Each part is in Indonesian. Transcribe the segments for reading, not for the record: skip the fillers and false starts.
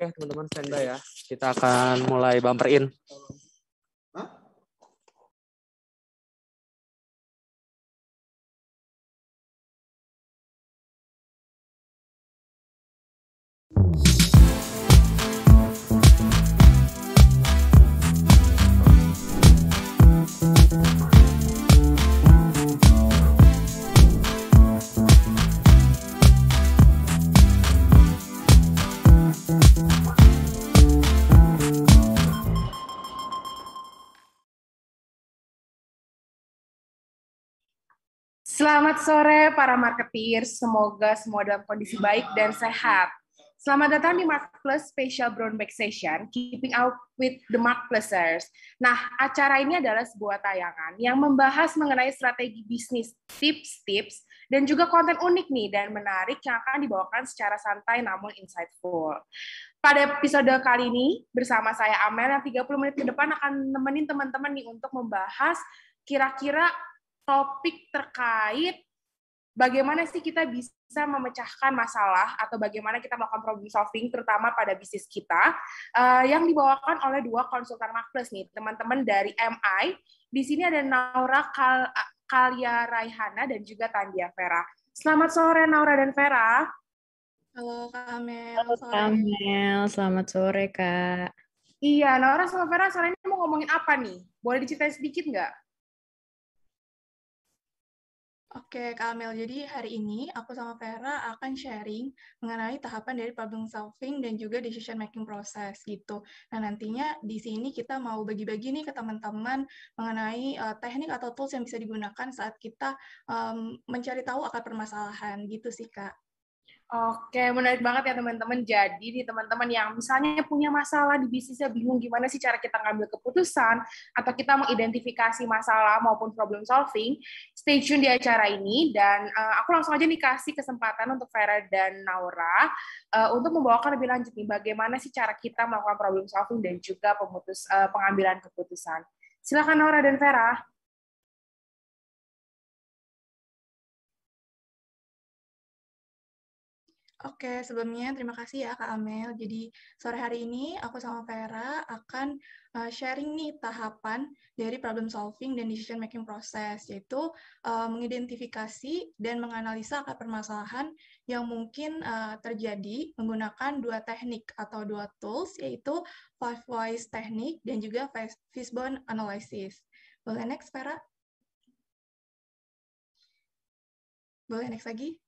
Oke, teman-teman standby ya. Kita akan mulai bumper in. Selamat sore para marketeers, semoga semua dalam kondisi baik dan sehat. Selamat datang di Marketplace Special Brown Bag Session, Keeping Up with the Marketplacers. Nah, acara ini adalah sebuah tayangan yang membahas mengenai strategi bisnis, tips-tips, dan juga konten unik nih dan menarik yang akan dibawakan secara santai namun insightful. Pada episode kali ini, bersama saya Amel yang 30 menit ke depan akan nemenin teman-teman nih untuk membahas kira-kira topik terkait bagaimana sih kita bisa memecahkan masalah atau bagaimana kita melakukan problem solving terutama pada bisnis kita yang dibawakan oleh dua konsultan marketplace nih, teman-teman dari MI. Di sini ada Naura Kalia Raihana dan juga Tandia Vera. Selamat sore Naura dan Vera. Halo Kak Amel. Halo Kak Amel, selamat sore Kak. Iya, Naura sama Vera sore ini mau ngomongin apa nih? Boleh diceritain sedikit nggak? Oke, Kak Amel. Jadi hari ini aku sama Vera akan sharing mengenai tahapan dari problem solving dan juga decision making process gitu. Nah, nantinya di sini kita mau bagi-bagi nih ke teman-teman mengenai teknik atau tools yang bisa digunakan saat kita mencari tahu akar permasalahan gitu sih, Kak. Oke, menarik banget ya teman-teman. Jadi nih teman-teman yang misalnya punya masalah di bisnisnya, bingung gimana sih cara kita ngambil keputusan, atau kita mengidentifikasi masalah maupun problem solving, stay tune di acara ini, dan aku langsung aja nih kasih kesempatan untuk Vera dan Naura untuk membawakan lebih lanjut nih, bagaimana sih cara kita melakukan problem solving dan juga pengambilan keputusan. Silakan Naura dan Vera. Oke, sebelumnya terima kasih ya Kak Amel. Jadi sore hari ini aku sama Vera akan sharing nih tahapan dari problem solving dan decision making process, yaitu mengidentifikasi dan menganalisa akar permasalahan yang mungkin terjadi menggunakan dua teknik atau dua tools, yaitu Five Whys teknik dan juga Fishbone analysis. Boleh next, Vera? Boleh next lagi?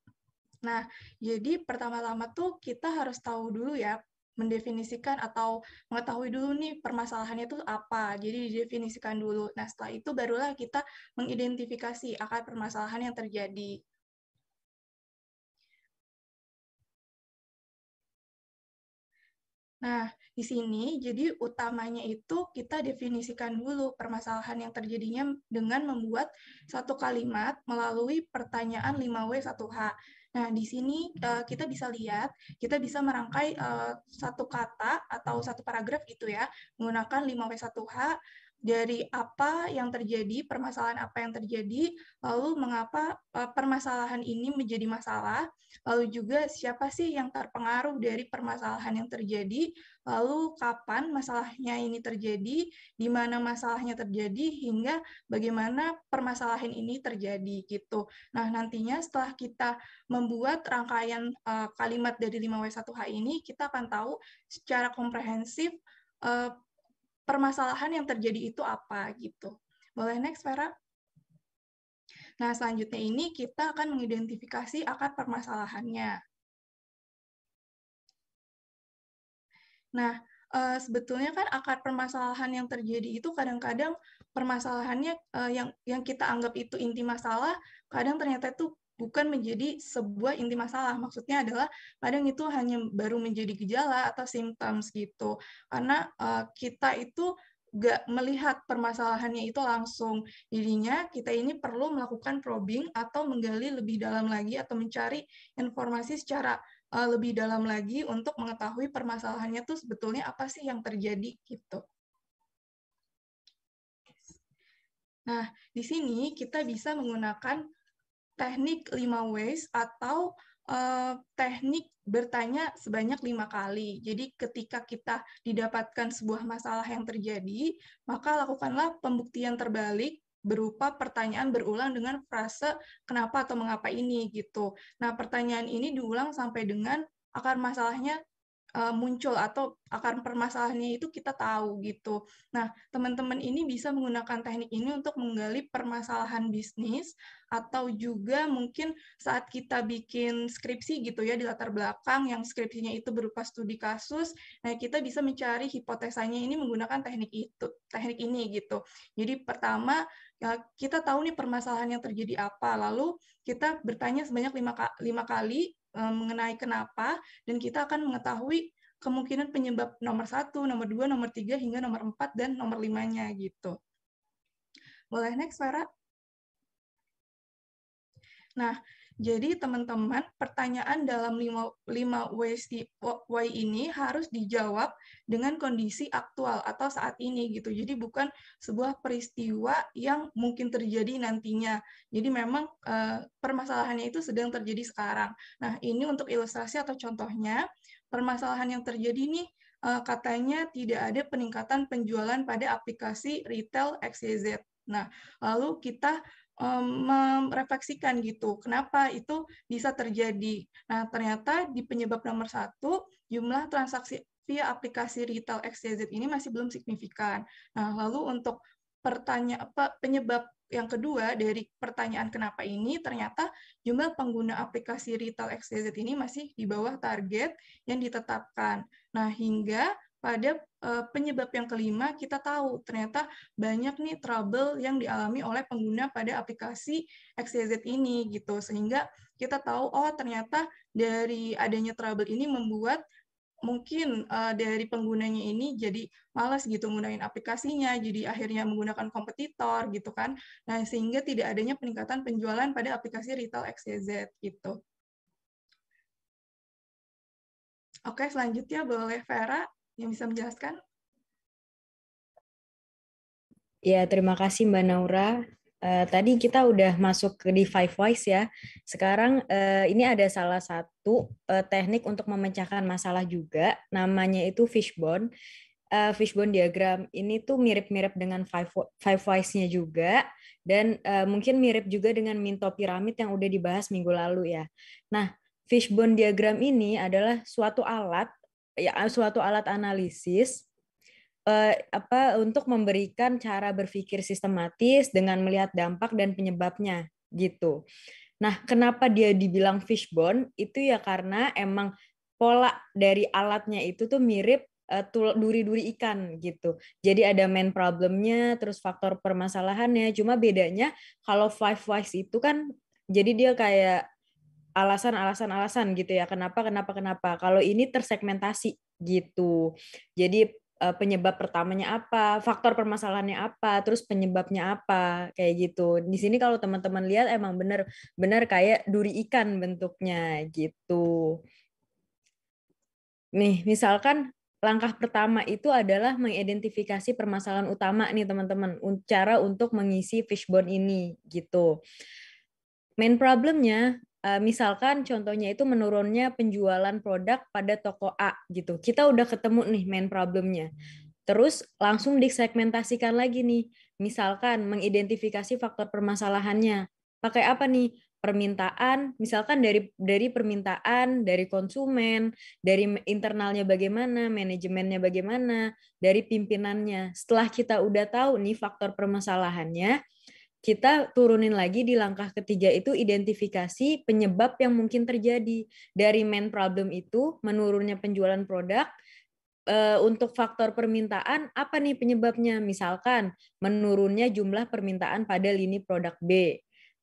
Nah, jadi pertama-tama tuh kita harus tahu dulu ya, mendefinisikan atau mengetahui dulu nih permasalahannya itu apa. Jadi didefinisikan dulu. Nah, setelah itu barulah kita mengidentifikasi akar permasalahan yang terjadi. Nah, di sini jadi utamanya itu kita definisikan dulu permasalahan yang terjadinya dengan membuat satu kalimat melalui pertanyaan 5W1H. Nah, di sini kita bisa lihat, kita bisa merangkai satu kata atau satu paragraf gitu ya, menggunakan 5W1H dari apa yang terjadi, permasalahan apa yang terjadi, lalu mengapa permasalahan ini menjadi masalah, lalu juga siapa sih yang terpengaruh dari permasalahan yang terjadi, lalu kapan masalahnya ini terjadi, di mana masalahnya terjadi, hingga bagaimana permasalahan ini terjadi gitu. Nah, nantinya setelah kita membuat rangkaian kalimat dari 5W1H ini, kita akan tahu secara komprehensif permasalahan yang terjadi itu apa gitu. Boleh next, Vera? Nah, selanjutnya ini kita akan mengidentifikasi akar permasalahannya. Nah, sebetulnya kan akar permasalahan yang terjadi itu kadang-kadang permasalahannya yang kita anggap itu inti masalah, kadang ternyata itu bukan menjadi sebuah inti masalah. Maksudnya adalah kadang itu hanya baru menjadi gejala atau symptoms gitu. Karena kita itu nggak melihat permasalahannya itu langsung. Jadinya kita ini perlu melakukan probing atau menggali lebih dalam lagi atau mencari informasi secara lebih dalam lagi untuk mengetahui permasalahannya tuh sebetulnya apa sih yang terjadi gitu. Nah, di sini kita bisa menggunakan teknik 5 ways atau teknik bertanya sebanyak 5 kali. Jadi ketika kita didapatkan sebuah masalah yang terjadi, maka lakukanlah pembuktian terbalik berupa pertanyaan berulang dengan frase kenapa atau mengapa ini gitu. Nah, pertanyaan ini diulang sampai dengan akar masalahnya muncul atau akar permasalahannya itu kita tahu gitu. Nah, teman-teman ini bisa menggunakan teknik ini untuk menggali permasalahan bisnis atau juga mungkin saat kita bikin skripsi gitu ya di latar belakang yang skripsinya itu berupa studi kasus, nah kita bisa mencari hipotesanya ini menggunakan teknik ini gitu. Jadi pertama ya, kita tahu nih permasalahan yang terjadi apa, lalu kita bertanya sebanyak 5 kali mengenai kenapa, dan kita akan mengetahui kemungkinan penyebab nomor 1, nomor 2, nomor 3, hingga nomor 4, dan nomor 5-nya gitu. Boleh next, Vera? Nah, jadi teman-teman, pertanyaan dalam 5 why ini harus dijawab dengan kondisi aktual atau saat ini gitu. Jadi bukan sebuah peristiwa yang mungkin terjadi nantinya. Jadi memang permasalahannya itu sedang terjadi sekarang. Nah, ini untuk ilustrasi atau contohnya, permasalahan yang terjadi nih katanya tidak ada peningkatan penjualan pada aplikasi retail XYZ. Nah, lalu kita merefleksikan gitu, kenapa itu bisa terjadi. Nah, ternyata di penyebab nomor 1, jumlah transaksi via aplikasi retail XYZ ini masih belum signifikan. Nah, lalu untuk penyebab yang kedua dari pertanyaan kenapa ini, ternyata jumlah pengguna aplikasi retail XYZ ini masih di bawah target yang ditetapkan. Nah, hingga pada penyebab yang kelima, kita tahu ternyata banyak nih trouble yang dialami oleh pengguna pada aplikasi XYZ ini gitu. Sehingga kita tahu, oh ternyata dari adanya trouble ini membuat mungkin dari penggunanya ini jadi malas gitu menggunakan aplikasinya, jadi akhirnya menggunakan kompetitor gitu kan. Nah, sehingga tidak adanya peningkatan penjualan pada aplikasi retail XYZ gitu. Oke, selanjutnya boleh Vera yang bisa menjelaskan? Ya, terima kasih Mbak Naura. Tadi kita udah masuk di 5 whys ya. Sekarang ini ada salah satu teknik untuk memecahkan masalah juga, namanya itu fishbone. Fishbone diagram ini tuh mirip-mirip dengan 5 whys-nya juga, dan mungkin mirip juga dengan Minto piramid yang udah dibahas minggu lalu ya. Nah, fishbone diagram ini adalah suatu alat analisis untuk memberikan cara berpikir sistematis dengan melihat dampak dan penyebabnya gitu. Nah, kenapa dia dibilang fishbone? Itu ya karena emang pola dari alatnya itu tuh mirip duri-duri ikan gitu. Jadi ada main problemnya, terus faktor permasalahannya. Cuma bedanya kalau 5 whys itu kan jadi dia kayak alasan gitu ya. Kenapa. Kalau ini tersegmentasi gitu. Jadi penyebab pertamanya apa, faktor permasalahannya apa, terus penyebabnya apa, kayak gitu. Di sini kalau teman-teman lihat emang benar kayak duri ikan bentuknya gitu. Nih, misalkan langkah pertama itu adalah mengidentifikasi permasalahan utama nih teman-teman, cara untuk mengisi fishbone ini gitu. Main problemnya, misalkan contohnya itu menurunnya penjualan produk pada toko A gitu. Kita udah ketemu nih main problemnya. Terus langsung disegmentasikan lagi nih. Misalkan mengidentifikasi faktor permasalahannya. Pakai apa nih? Permintaan, misalkan dari permintaan, dari konsumen, dari internalnya bagaimana, manajemennya bagaimana, dari pimpinannya. Setelah kita udah tahu nih faktor permasalahannya, kita turunin lagi di langkah ketiga itu identifikasi penyebab yang mungkin terjadi. Dari main problem itu, menurunnya penjualan produk, untuk faktor permintaan, apa nih penyebabnya? Misalkan menurunnya jumlah permintaan pada lini produk B.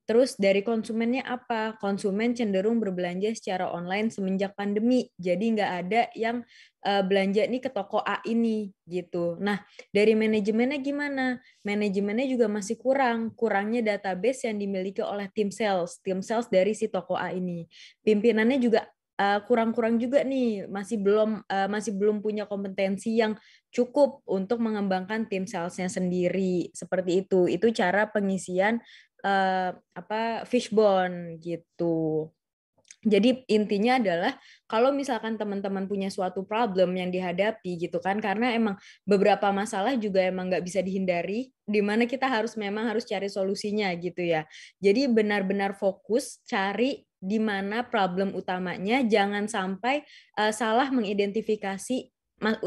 Terus dari konsumennya apa? Konsumen cenderung berbelanja secara online semenjak pandemi. Jadi nggak ada yang belanja nih ke toko A ini gitu. Nah, dari manajemennya gimana? Manajemennya juga masih kurangnya database yang dimiliki oleh tim sales dari si toko A ini. Pimpinannya juga kurang juga nih, masih belum punya kompetensi yang cukup untuk mengembangkan tim salesnya sendiri. Seperti itu cara pengisian fishbone gitu. Jadi intinya adalah kalau misalkan teman-teman punya suatu problem yang dihadapi gitu kan, karena emang beberapa masalah juga emang nggak bisa dihindari, di mana kita memang harus cari solusinya gitu ya. Jadi benar-benar fokus cari di mana problem utamanya, jangan sampai salah mengidentifikasi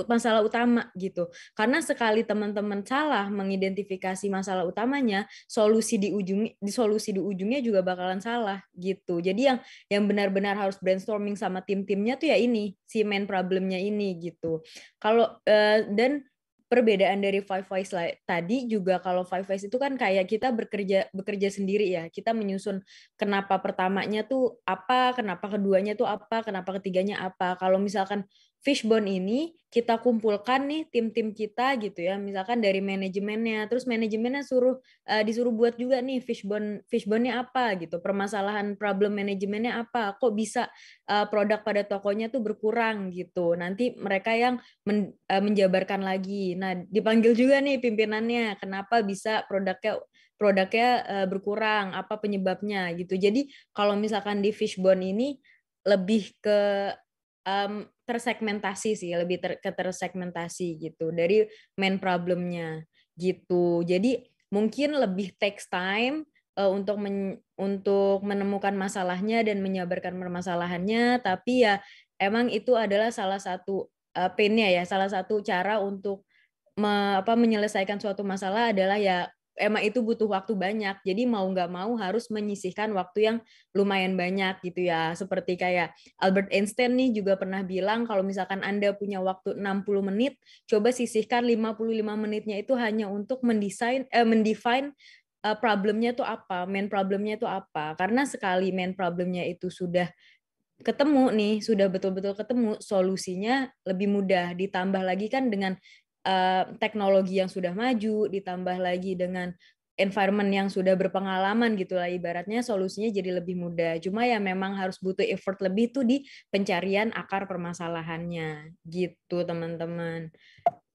masalah utama gitu. Karena sekali teman-teman salah mengidentifikasi masalah utamanya, solusi di ujungnya juga bakalan salah gitu. Jadi yang benar-benar harus brainstorming sama tim-timnya tuh ya ini, si main problemnya ini gitu. Kalau dan perbedaan dari Five Whys tadi juga, kalau Five Whys itu kan kayak kita bekerja sendiri ya. Kita menyusun kenapa pertamanya tuh apa, kenapa keduanya tuh apa, kenapa ketiganya apa. Kalau misalkan Fishbone ini kita kumpulkan nih tim-tim kita gitu ya, misalkan dari manajemennya, terus manajemennya disuruh buat juga nih Fishbone-nya apa gitu, permasalahan problem manajemennya apa, kok bisa produk pada tokonya tuh berkurang gitu. Nanti mereka yang menjabarkan lagi. Nah, dipanggil juga nih pimpinannya, kenapa bisa produknya berkurang, apa penyebabnya gitu. Jadi kalau misalkan di Fishbone ini lebih ke tersegmentasi sih, lebih tersegmentasi gitu dari main problemnya gitu. Jadi mungkin lebih takes time untuk menemukan masalahnya dan menyabarkan permasalahannya, tapi ya emang itu adalah salah satu pain-nya ya, salah satu cara untuk menyelesaikan suatu masalah adalah ya emang itu butuh waktu banyak. Jadi mau nggak mau harus menyisihkan waktu yang lumayan banyak gitu ya. Seperti kayak Albert Einstein nih juga pernah bilang kalau misalkan Anda punya waktu 60 menit, coba sisihkan 55 menitnya itu hanya untuk mendefine problemnya itu apa, main problemnya itu apa. Karena sekali main problemnya itu sudah ketemu nih, sudah betul-betul ketemu, solusinya lebih mudah. Ditambah lagi kan dengan teknologi yang sudah maju, ditambah lagi dengan environment yang sudah berpengalaman gitu lah, ibaratnya solusinya jadi lebih mudah. Cuma ya memang harus butuh effort lebih tuh di pencarian akar permasalahannya gitu teman-teman.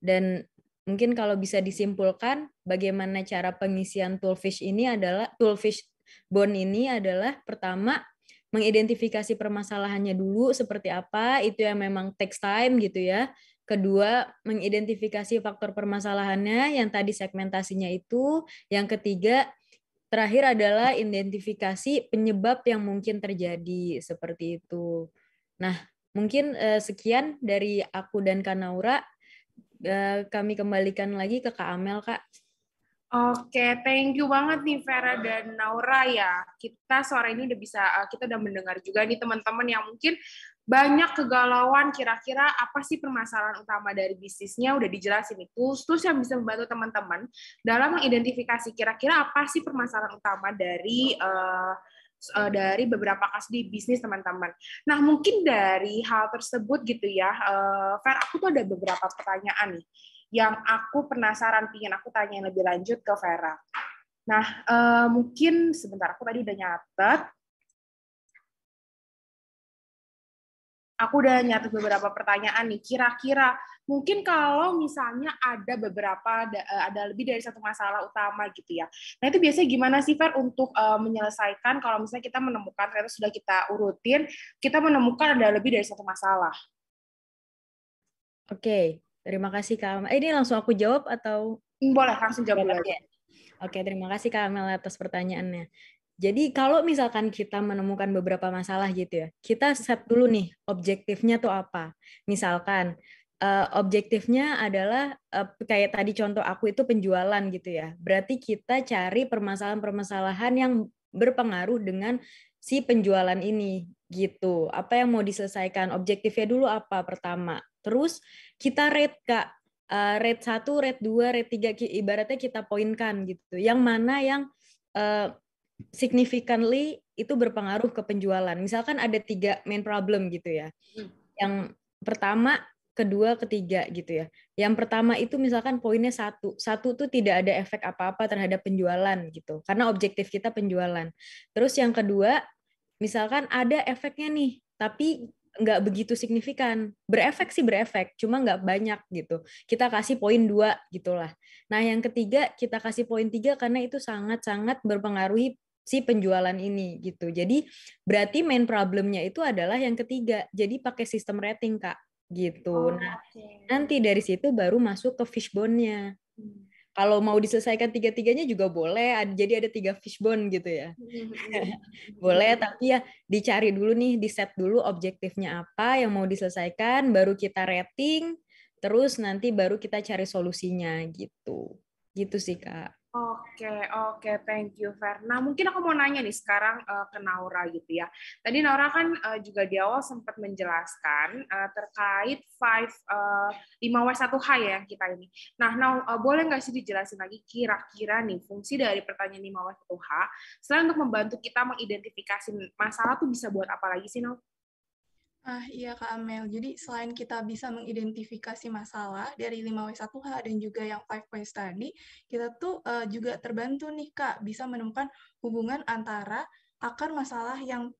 Dan mungkin kalau bisa disimpulkan bagaimana cara pengisian Toolfish Bone ini adalah pertama mengidentifikasi permasalahannya dulu seperti apa, itu yang memang takes time gitu ya. Kedua, mengidentifikasi faktor permasalahannya yang tadi segmentasinya itu. Yang ketiga, terakhir adalah identifikasi penyebab yang mungkin terjadi seperti itu. Nah, mungkin sekian dari aku dan Kak Naura. Kami kembalikan lagi ke Kak Amel, Kak. Oke, thank you banget nih Vera dan Naura ya. Kita sore ini kita udah mendengar juga nih teman-teman yang mungkin banyak kegalauan kira-kira apa sih permasalahan utama dari bisnisnya, udah dijelasin itu. Terus yang bisa membantu teman-teman dalam mengidentifikasi kira-kira apa sih permasalahan utama dari beberapa kasus di bisnis teman-teman. Nah, mungkin dari hal tersebut gitu ya, Vera, aku tuh ada beberapa pertanyaan nih yang aku penasaran, pingin aku tanya yang lebih lanjut ke Vera. Nah, mungkin sebentar, aku tadi udah nyatet. Aku udah nyatet beberapa pertanyaan nih. Kira-kira mungkin kalau misalnya ada lebih dari satu masalah utama gitu ya. Nah, itu biasanya gimana sih, Fer, untuk menyelesaikan kalau misalnya kita menemukan, ternyata sudah kita urutin, kita menemukan ada lebih dari satu masalah. Oke. Terima kasih Kak Amel. Ini langsung aku jawab atau? Boleh, langsung jawab dulu aja. Oke, terima kasih Kak Amel atas pertanyaannya. Jadi kalau misalkan kita menemukan beberapa masalah gitu ya, kita set dulu nih objektifnya tuh apa. Misalkan objektifnya adalah kayak tadi contoh aku itu penjualan gitu ya. Berarti kita cari permasalahan-permasalahan yang berpengaruh dengan si penjualan ini gitu. Apa yang mau diselesaikan? Objektifnya dulu apa pertama. Terus kita rate Kak. Rate 1, rate 2, rate 3, ibaratnya kita poinkan gitu. Yang mana yang significantly itu berpengaruh ke penjualan. Misalkan ada 3 main problem gitu ya. Yang pertama, kedua, ketiga gitu ya. Yang pertama itu misalkan poinnya 1. 1 tuh tidak ada efek apa-apa terhadap penjualan gitu. Karena objektif kita penjualan. Terus yang kedua, misalkan ada efeknya nih, tapi nggak begitu signifikan. Berefek sih berefek, cuma nggak banyak gitu. Kita kasih poin 2 gitulah. Nah yang ketiga kita kasih poin 3 karena itu sangat-sangat berpengaruhi si penjualan ini gitu. Jadi berarti main problemnya itu adalah yang ketiga. Jadi pakai sistem rating, Kak, gitu. Nah, nanti dari situ baru masuk ke fishbone-nya. Kalau mau diselesaikan tiga-tiganya juga boleh, jadi ada 3 fishbone gitu ya. Boleh, tapi ya dicari dulu nih, di set dulu objektifnya apa yang mau diselesaikan, baru kita rating, terus nanti baru kita cari solusinya gitu. Gitu sih, Kak. Oke, thank you, Fer. Nah, mungkin aku mau nanya nih sekarang ke Naura gitu ya. Tadi Naura kan juga di awal sempat menjelaskan terkait 5W1H ya kita ini. Nah, boleh nggak sih dijelasin lagi kira-kira nih fungsi dari pertanyaan 5W1H selain untuk membantu kita mengidentifikasi masalah tuh bisa buat apa lagi sih, Nau? Iya Kak Amel. Jadi selain kita bisa mengidentifikasi masalah dari 5W1H dan juga yang 5Ways tadi, kita tuh juga terbantu nih Kak, bisa menemukan hubungan antara akar masalah yang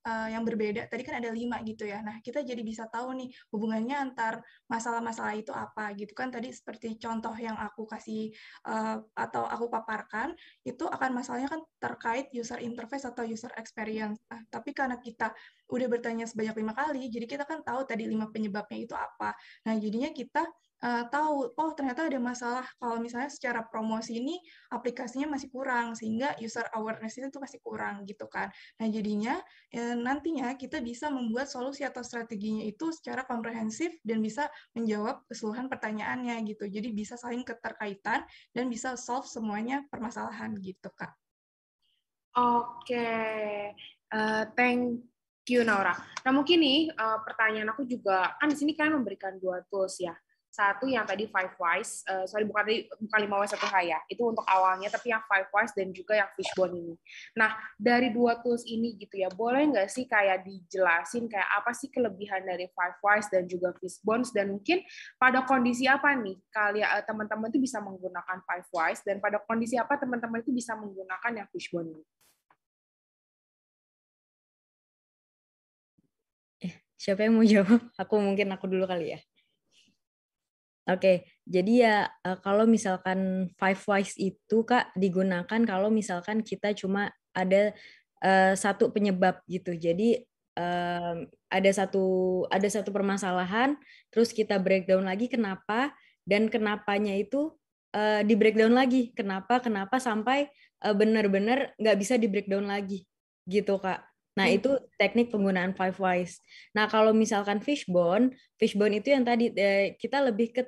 berbeda. Tadi kan ada 5 gitu ya. Nah, kita jadi bisa tahu nih hubungannya antar masalah-masalah itu apa gitu kan. Tadi seperti contoh yang aku kasih atau aku paparkan, itu akar masalahnya kan terkait user interface atau user experience. Nah, tapi karena kita udah bertanya sebanyak 5 kali, jadi kita kan tahu tadi 5 penyebabnya itu apa. Nah, jadinya kita tahu, oh ternyata ada masalah kalau misalnya secara promosi ini aplikasinya masih kurang, sehingga user awareness itu masih kurang gitu kan. Nah, jadinya nantinya kita bisa membuat solusi atau strateginya itu secara komprehensif dan bisa menjawab keseluruhan pertanyaannya gitu. Jadi bisa saling keterkaitan dan bisa solve semuanya permasalahan gitu, Kak. Oke, thank you Naura. Nah mungkin nih pertanyaan aku juga kan di sini kalian memberikan 2 tools ya. Satu yang tadi 5Wise, bukan 5W1H ya, itu untuk awalnya, tapi yang 5Wise dan juga yang fishbone ini. Nah dari 2 tools ini gitu ya, boleh nggak sih kayak dijelasin kayak apa sih kelebihan dari 5Wise dan juga fishbone, dan mungkin pada kondisi apa nih kalian teman-teman itu bisa menggunakan 5Wise, dan pada kondisi apa teman-teman itu bisa menggunakan yang fishbone ini? Siapa yang mau jawab? Aku dulu kali ya. Oke, jadi ya kalau misalkan 5Wise itu Kak digunakan kalau misalkan kita cuma ada satu penyebab gitu. Jadi ada satu permasalahan, terus kita breakdown lagi kenapa, dan kenapanya itu di breakdown lagi. Kenapa sampai benar-benar nggak bisa di breakdown lagi gitu Kak. Nah, itu teknik penggunaan 5Wise. Nah, kalau misalkan fishbone itu yang tadi kita lebih ke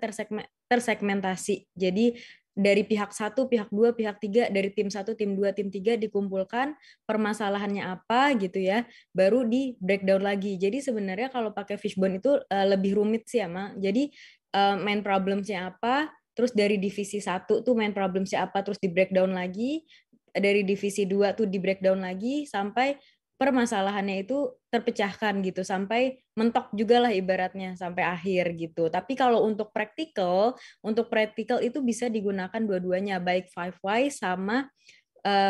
tersegmentasi. Jadi dari pihak 1, pihak 2, pihak 3, dari tim 1, tim 2, tim 3 dikumpulkan permasalahannya apa gitu ya, baru di breakdown lagi. Jadi sebenarnya kalau pakai fishbone itu lebih rumit sih ya, Ma. Jadi main problemsnya apa, terus dari divisi 1 tuh main problemsnya apa, terus di breakdown lagi, dari divisi 2 tuh di breakdown lagi, sampai permasalahannya itu terpecahkan gitu sampai mentok juga lah ibaratnya sampai akhir gitu. Tapi kalau untuk praktikal itu bisa digunakan dua-duanya, baik 5Wise sama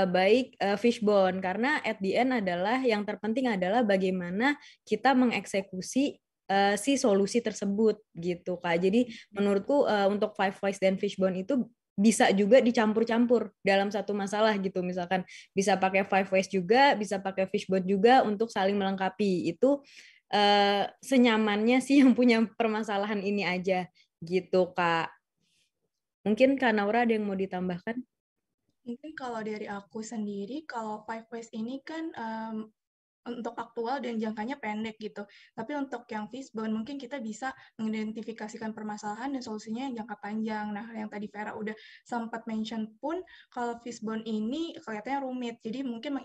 baik fishbone, karena at the end adalah yang terpenting adalah bagaimana kita mengeksekusi si solusi tersebut gitu Kak. Jadi menurutku untuk 5Wise dan fishbone itu bisa juga dicampur-campur dalam satu masalah gitu. Misalkan bisa pakai 5Ways juga, bisa pakai fishbone juga untuk saling melengkapi. Itu senyamannya sih yang punya permasalahan ini aja gitu, Kak. Mungkin Kak Naura ada yang mau ditambahkan? Mungkin kalau dari aku sendiri, kalau 5Ways ini kan untuk aktual dan jangkanya pendek gitu. Tapi untuk yang fishbone mungkin kita bisa mengidentifikasikan permasalahan dan solusinya yang jangka panjang. Nah, yang tadi Vera udah sempat mention pun kalau fishbone ini kelihatannya rumit. Jadi mungkin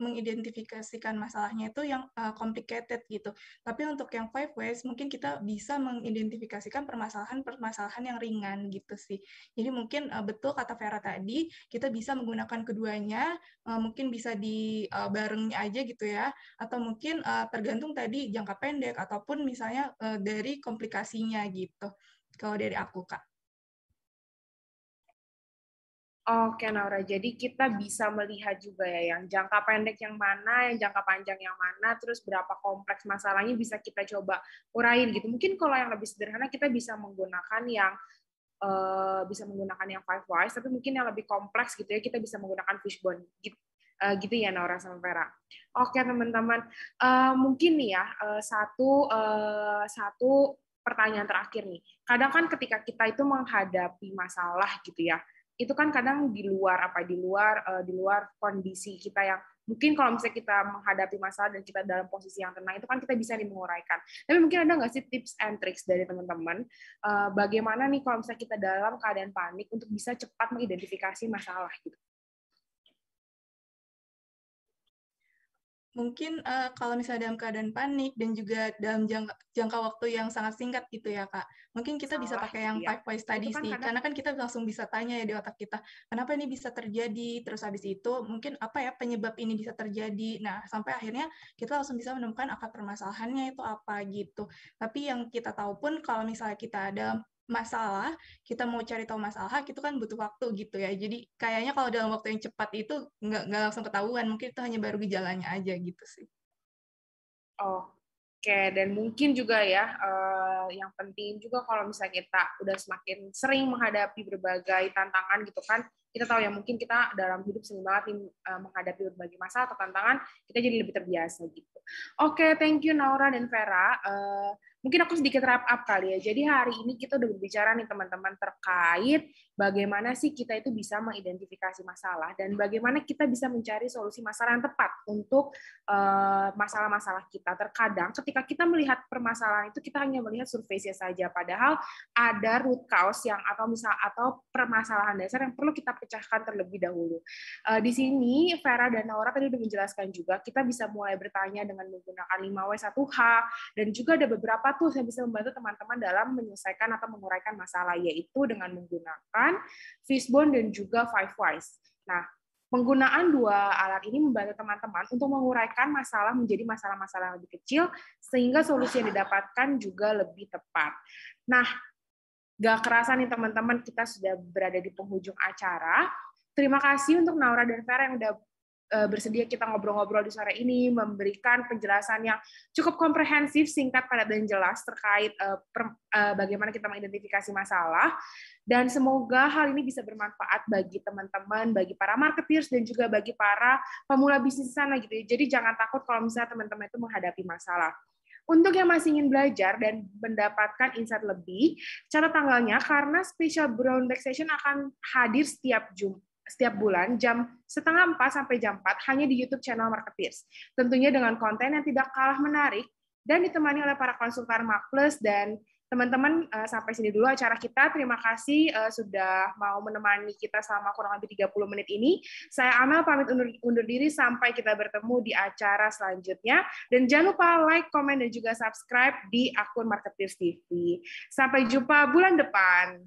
mengidentifikasikan masalahnya itu yang complicated gitu. Tapi untuk yang 5Ways mungkin kita bisa mengidentifikasikan permasalahan-permasalahan yang ringan gitu sih. Jadi mungkin betul kata Vera tadi, kita bisa menggunakan keduanya, mungkin bisa di barengnya aja gitu ya, atau mungkin tergantung tadi jangka pendek ataupun misalnya dari komplikasinya gitu. Kalau dari aku, Kak. Oke, Naura. Jadi kita bisa melihat juga ya yang jangka pendek yang mana, yang jangka panjang yang mana, terus berapa kompleks masalahnya bisa kita coba urain gitu. Mungkin kalau yang lebih sederhana kita bisa menggunakan yang 5Wise, tapi mungkin yang lebih kompleks gitu ya kita bisa menggunakan fishbone. Gitu ya Naura sama Vera. Oke teman-teman, mungkin nih ya satu pertanyaan terakhir nih. Kadang kan ketika kita itu menghadapi masalah gitu ya, itu kan kadang di luar di luar kondisi kita yang mungkin kalau misalnya kita menghadapi masalah dan kita dalam posisi yang tenang itu kan kita bisa menguraikan. Tapi mungkin ada nggak sih tips and tricks dari teman-teman bagaimana nih kalau misalnya kita dalam keadaan panik untuk bisa cepat mengidentifikasi masalah gitu? Mungkin kalau misalnya dalam keadaan panik dan juga dalam jangka waktu yang sangat singkat gitu ya Kak, mungkin kita bisa pakai yang 5 why study sih, karena kan kita langsung bisa tanya ya di otak kita, kenapa ini bisa terjadi, terus habis itu mungkin apa ya penyebab ini bisa terjadi, nah sampai akhirnya kita langsung bisa menemukan akar permasalahannya itu apa gitu. Tapi yang kita tahu pun kalau misalnya kita ada masalah, kita mau cari tahu masalah, itu kan butuh waktu gitu ya. Jadi kayaknya kalau dalam waktu yang cepat itu nggak langsung ketahuan, mungkin itu hanya baru gejalanya aja gitu sih. Oke, dan mungkin juga ya yang penting juga kalau misalnya kita udah semakin sering menghadapi berbagai tantangan gitu kan, kita tahu ya mungkin kita dalam hidup sering banget menghadapi berbagai masalah atau tantangan, kita jadi lebih terbiasa gitu. Oke, thank you Naura dan Vera. Mungkin aku sedikit wrap up kali ya. Jadi hari ini kita udah berbicara nih teman-teman terkait bagaimana sih kita itu bisa mengidentifikasi masalah dan bagaimana kita bisa mencari solusi masalah yang tepat untuk masalah-masalah kita. Terkadang ketika kita melihat permasalahan itu kita hanya melihat surface saja, padahal ada root cause yang atau permasalahan dasar yang perlu kita pecahkan terlebih dahulu. Di sini Vera dan Naura tadi sudah menjelaskan juga kita bisa mulai bertanya dengan menggunakan 5W1H dan juga ada beberapa tools yang bisa membantu teman-teman dalam menyelesaikan atau menguraikan masalah, yaitu dengan menggunakan Fishbone dan juga 5 Whys. Nah, penggunaan dua alat ini membantu teman-teman untuk menguraikan masalah menjadi masalah-masalah yang lebih kecil, sehingga solusi yang didapatkan juga lebih tepat. Nah, gak kerasa nih teman-teman, kita sudah berada di penghujung acara. Terima kasih untuk Naura dan Vera yang udah bersedia kita ngobrol-ngobrol di sore ini, memberikan penjelasan yang cukup komprehensif, singkat, padat, dan jelas terkait bagaimana kita mengidentifikasi masalah. Dan semoga hal ini bisa bermanfaat bagi teman-teman, bagi para marketeers, dan juga bagi para pemula bisnis sana gitu ya. Jadi jangan takut kalau misalnya teman-teman itu menghadapi masalah. Untuk yang masih ingin belajar dan mendapatkan insight lebih, catat tanggalnya karena Special Brown Bag Session akan hadir setiap bulan jam 3:30 sampai jam 4 hanya di YouTube channel Marketeers. Tentunya dengan konten yang tidak kalah menarik dan ditemani oleh para konsultan Marketplace. Dan teman-teman, sampai sini dulu acara kita. Terima kasih sudah mau menemani kita selama kurang lebih 30 menit ini. Saya Amel pamit undur diri sampai kita bertemu di acara selanjutnya. Dan jangan lupa like, komen, dan juga subscribe di akun Marketeers TV. Sampai jumpa bulan depan.